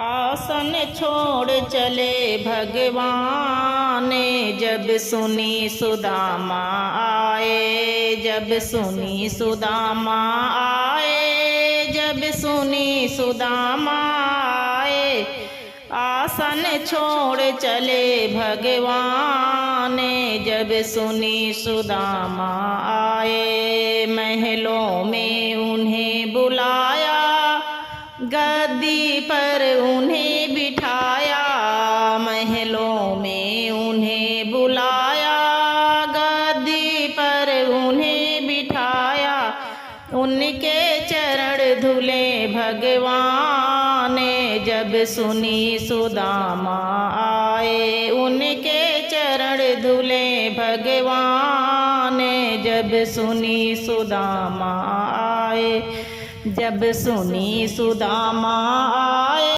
आसन छोड़ चले भगवान, जब सुनी सुदामा आए, जब सुनी सुदामा आए, जब सुनी सुदामा आए। आसन छोड़ चले भगवान, जब सुनी सुदामा आए। महलों में उन्हें बुलाया, गद्दी पर उन्हें बिठाया। महलों में उन्हें बुलाया, गद्दी पर उन्हें बिठाया। उनके चरण धुले भगवान, जब सुनी सुदामा आए। उनके चरण धुले भगवान, जब सुनी सुदामा आए, जब सुनी सुदामा आए।